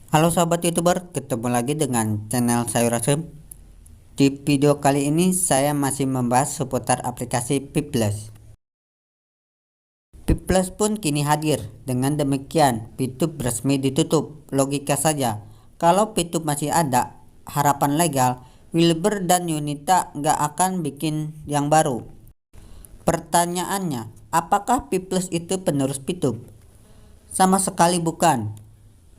Halo sahabat YouTuber, ketemu lagi dengan channel Sayur Asem. Di video kali ini saya masih membahas seputar aplikasi Piplus. Piplus pun kini hadir. Dengan demikian, PitTube resmi ditutup. Logika saja, kalau PitTube masih ada harapan legal, Wilber dan Yunita nggak akan bikin yang baru. Pertanyaannya, apakah Piplus itu penerus PitTube? Sama sekali bukan.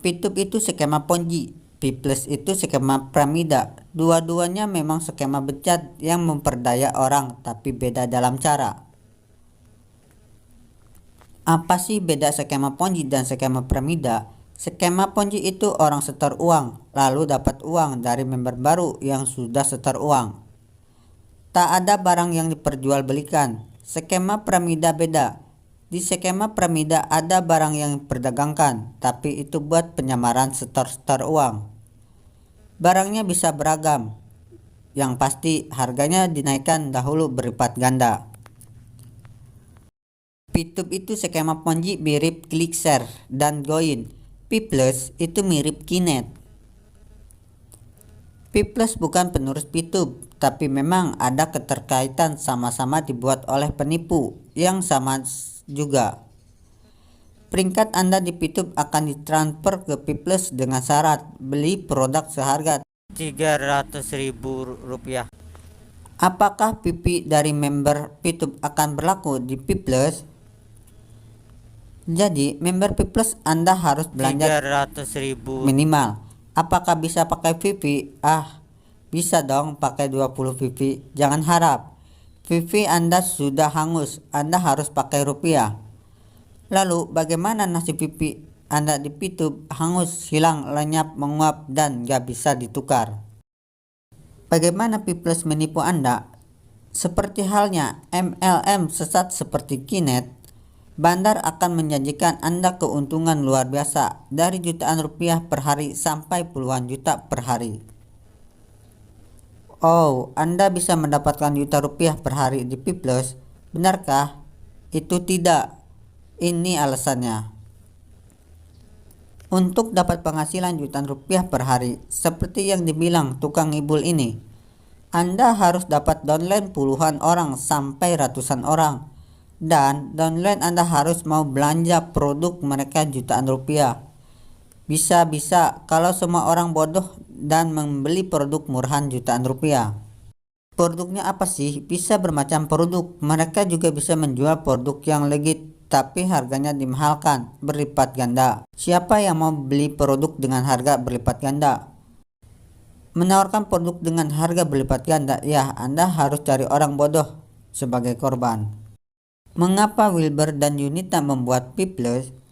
PitTube itu skema Ponzi, Piplus itu skema piramida. Dua-duanya memang skema bejat yang memperdaya orang, tapi beda dalam cara. Apa sih beda skema Ponzi dan skema piramida? Skema Ponzi itu orang setor uang, lalu dapat uang dari member baru yang sudah setor uang. Tak ada barang yang diperjualbelikan. Skema piramida beda. Di skema piramida ada barang yang diperdagangkan, tapi itu buat penyamaran setor-setor uang. Barangnya bisa beragam. Yang pasti harganya dinaikkan dahulu berlipat ganda. PitTube itu skema Ponzi mirip ClickShare dan Goin. Piplus itu mirip Kinet. Piplus bukan penerus PitTube, tapi memang ada keterkaitan, sama-sama dibuat oleh penipu yang sama juga. Peringkat Anda di PitTube akan ditransfer ke Piplus dengan syarat beli produk seharga Rp300.000. Apakah PP dari member PitTube akan berlaku di Piplus? Jadi member Piplus Anda harus belanja 300.000 minimal. Apakah bisa pakai VP? Bisa dong pakai 20 VP. Jangan harap VP Anda sudah hangus, Anda harus pakai rupiah. Lalu bagaimana nasib VP Anda di PitTube? Hangus, hilang, lenyap, menguap, dan gak bisa ditukar. Bagaimana Piplus menipu Anda? Seperti halnya MLM sesat seperti Kinet, bandar akan menjanjikan Anda keuntungan luar biasa dari jutaan rupiah per hari sampai puluhan juta per hari. Oh, Anda bisa mendapatkan juta rupiah per hari di Piplus? Benarkah? Itu tidak. Ini alasannya. Untuk dapat penghasilan jutaan rupiah per hari, seperti yang dibilang tukang ngibul ini, Anda harus dapat downline puluhan orang sampai ratusan orang. Dan downline Anda harus mau belanja produk mereka jutaan rupiah. Bisa-bisa kalau semua orang bodoh dan membeli produk murahan jutaan rupiah. Produknya apa sih? Bisa bermacam produk. Mereka juga bisa menjual produk yang legit, tapi harganya dimahalkan berlipat ganda. Siapa yang mau beli produk dengan harga berlipat ganda? Menawarkan produk dengan harga berlipat ganda, ya Anda harus cari orang bodoh sebagai korban. Mengapa Wilber dan Yunita membuat Piplus?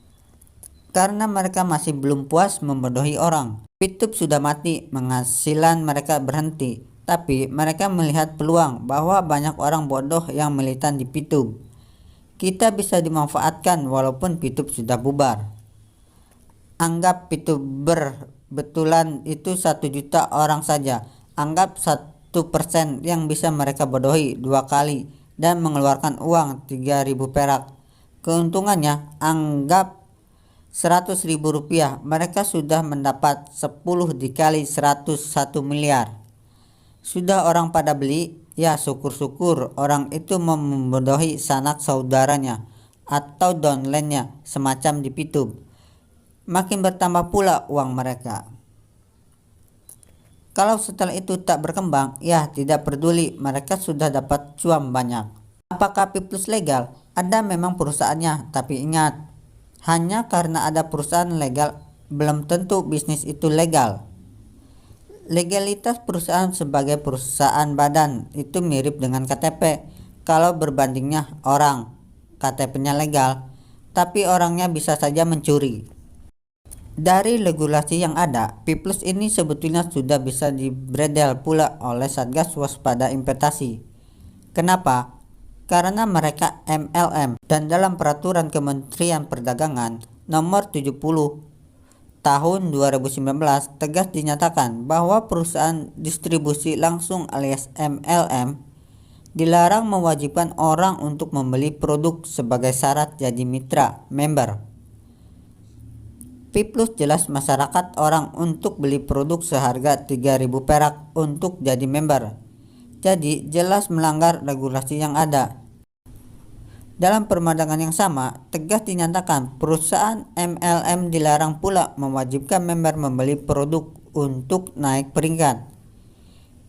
Karena mereka masih belum puas membodohi orang. PitTube sudah mati, penghasilan mereka berhenti. Tapi mereka melihat peluang bahwa banyak orang bodoh yang militan di PitTube. Kita bisa dimanfaatkan walaupun PitTube sudah bubar. Anggap PitTuber betulan itu 1 juta orang saja. Anggap 1% yang bisa mereka bodohi 2 kali dan mengeluarkan uang 3.000 perak. Keuntungannya anggap Rp100.000. Mereka sudah mendapat 10 dikali 101 miliar. Sudah orang pada beli? Ya syukur-syukur orang itu membodohi sanak saudaranya atau downline-nya semacam di PitTube. Makin bertambah pula uang mereka. Kalau setelah itu tak berkembang, ya tidak peduli, mereka sudah dapat cuan banyak. Apakah Piplus legal? Ada memang perusahaannya, tapi ingat, hanya karena ada perusahaan legal belum tentu bisnis itu legal. Legalitas perusahaan sebagai perusahaan badan itu mirip dengan KTP. Kalau berbandingnya orang, KTP-nya legal, tapi orangnya bisa saja mencuri. Dari regulasi yang ada, Piplus ini sebetulnya sudah bisa dibredel pula oleh Satgas Waspada Investasi. Kenapa? Karena mereka MLM, dan dalam peraturan Kementerian Perdagangan nomor 70 tahun 2019 tegas dinyatakan bahwa perusahaan distribusi langsung alias MLM dilarang mewajibkan orang untuk membeli produk sebagai syarat jadi mitra member. Plus jelas masyarakat orang untuk beli produk seharga 3.000 perak untuk jadi member. Jadi jelas melanggar regulasi yang ada. Dalam permandangan yang sama, tegas dinyatakan perusahaan MLM dilarang pula mewajibkan member membeli produk untuk naik peringkat.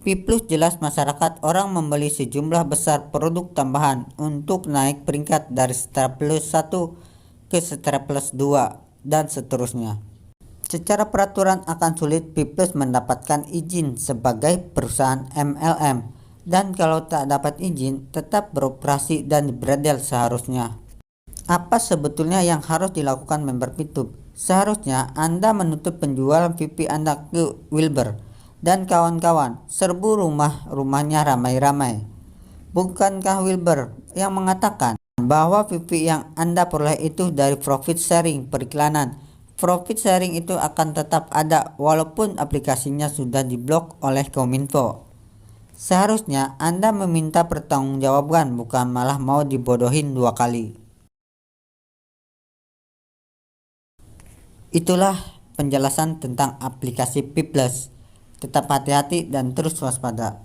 Plus jelas masyarakat orang membeli sejumlah besar produk tambahan untuk naik peringkat dari Setra Plus 1 ke Setra Plus 2 dan seterusnya. Secara peraturan akan sulit Plus mendapatkan izin sebagai perusahaan MLM. Dan kalau tak dapat izin, tetap beroperasi dan beredar seharusnya. Apa sebetulnya yang harus dilakukan member Pitup? Seharusnya Anda menutup penjualan VIP Anda ke Wilbur dan kawan-kawan. Serbu rumahnya ramai-ramai. Bukankah Wilbur yang mengatakan bahwa VIP yang Anda peroleh itu dari profit sharing periklanan? Profit sharing itu akan tetap ada walaupun aplikasinya sudah diblok oleh Kominfo. Seharusnya Anda meminta pertanggungjawaban, bukan malah mau dibodohin 2 kali. Itulah penjelasan tentang aplikasi Plus. Tetap hati-hati dan terus waspada.